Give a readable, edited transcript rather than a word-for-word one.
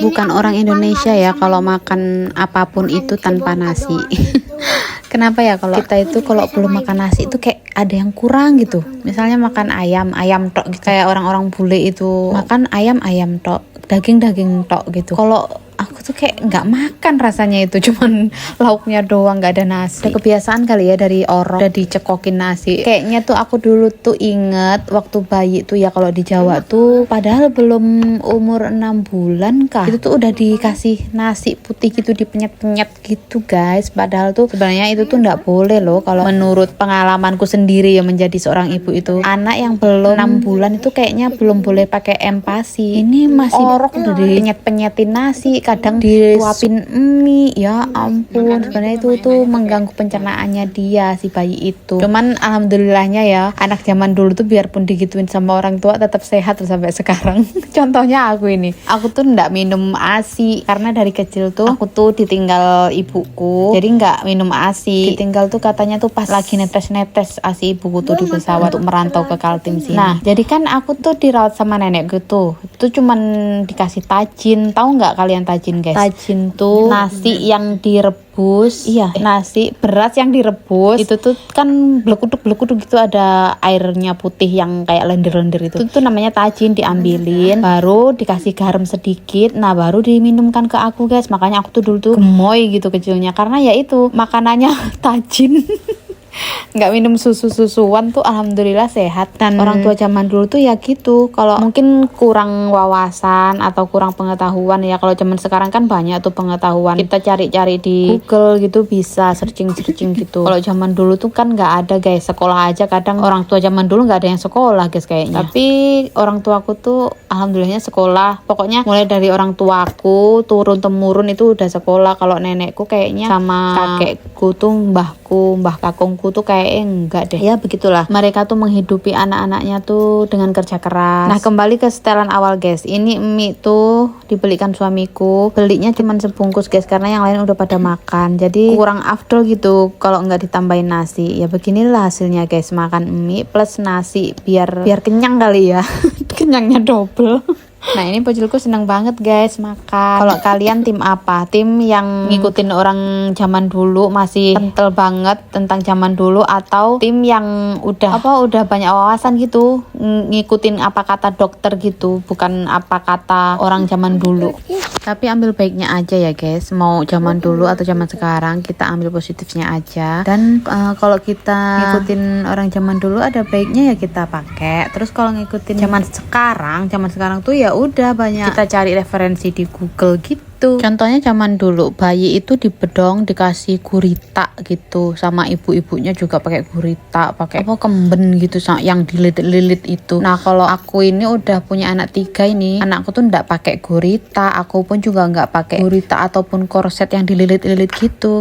Bukan orang Indonesia ya kalau makan apapun itu tanpa nasi. Kenapa ya kalau kita itu kalau belum makan nasi itu kayak ada yang kurang gitu. Misalnya makan ayam tok gitu. Kayak orang-orang bule itu makan ayam tok, daging tok gitu. Kalau aku tuh kayak nggak makan rasanya itu, cuman lauknya doang, nggak ada nasi. Ada kebiasaan kali ya dari orang udah dicekokin nasi. Kayaknya tuh aku dulu tuh inget waktu bayi tuh ya, kalau di Jawa tuh padahal belum umur 6 bulan kah, itu tuh udah dikasih nasi putih gitu, dipenyet-penyet gitu guys. Padahal tuh sebenarnya itu tuh nggak boleh loh. Kalau menurut pengalamanku sendiri ya menjadi seorang ibu itu, anak yang belum 6 bulan itu kayaknya belum boleh pakai empasi. Ini masih orok udah dipenyet-penyetin nasi, kadang disuapin mie. Ya ampun, sebenarnya itu tuh mengganggu pencernaannya dia si bayi itu. Cuman alhamdulillahnya ya, anak zaman dulu tuh biarpun digituin sama orang tua tetap sehat tuh sampai sekarang. Contohnya aku tuh nggak minum ASI karena dari kecil tuh aku tuh ditinggal ibuku, jadi nggak minum ASI. Ditinggal tuh katanya tuh pas lagi netes ASI ibuku tuh di pesawat untuk merantau ke Kaltim sini. Nah jadi kan aku tuh dirawat sama nenekku tuh, itu cuman dikasih tajin. Tahu nggak kalian tajin guys? Tajin tuh nasi yang direbus. Iya, nasi beras yang direbus itu tuh kan blekuduk gitu, ada airnya putih yang kayak lendir-lendir itu tuh namanya tajin. Diambilin baru dikasih garam sedikit, nah baru diminumkan ke aku guys. Makanya aku tuh dulu tuh gemoy gitu kecilnya karena ya itu makanannya tajin. Nggak minum susuan tuh alhamdulillah sehat. Dan orang tua zaman dulu tuh ya gitu, kalau mungkin kurang wawasan atau kurang pengetahuan ya. Kalau zaman sekarang kan banyak tuh pengetahuan, kita cari-cari di Google gitu, bisa searching gitu. Kalau zaman dulu tuh kan nggak ada guys, sekolah aja kadang orang tua zaman dulu nggak ada yang sekolah guys kayaknya. Tapi orang tuaku tuh alhamdulillahnya sekolah. Pokoknya mulai dari orang tuaku turun temurun itu udah sekolah. Kalau nenekku kayaknya sama kakekku tuh mbah kakungku tuh kayak enggak deh. Ya begitulah, mereka tuh menghidupi anak-anaknya tuh dengan kerja keras. Nah kembali ke setelan awal guys, ini mie tuh dibelikan suamiku, belinya cuman sebungkus guys karena yang lain udah pada makan, jadi kurang afdol gitu kalau nggak ditambahin nasi. Ya beginilah hasilnya guys, makan mie plus nasi biar kenyang kali ya. Kenyangnya double. Nah ini bocilku seneng banget guys makan. Kalau kalian tim apa? Tim yang ngikutin orang zaman dulu, masih kental banget tentang zaman dulu, atau tim yang udah banyak wawasan gitu, ngikutin apa kata dokter gitu, bukan apa kata orang zaman dulu. Tapi ambil baiknya aja ya guys, mau zaman dulu atau zaman sekarang kita ambil positifnya aja. Dan kalau kita ngikutin orang zaman dulu ada baiknya ya kita pakai. Terus kalau ngikutin zaman sekarang tuh ya udah banyak kita cari referensi di Google gitu. Contohnya zaman dulu bayi itu dibedong dikasih gurita gitu, sama ibu-ibunya juga pakai gurita, pakai kemben gitu yang dililit-lilit itu. Nah kalau aku ini udah punya anak 3 ini, anakku tuh nggak pakai gurita, aku pun juga nggak pakai gurita ataupun korset yang dililit-lilit gitu.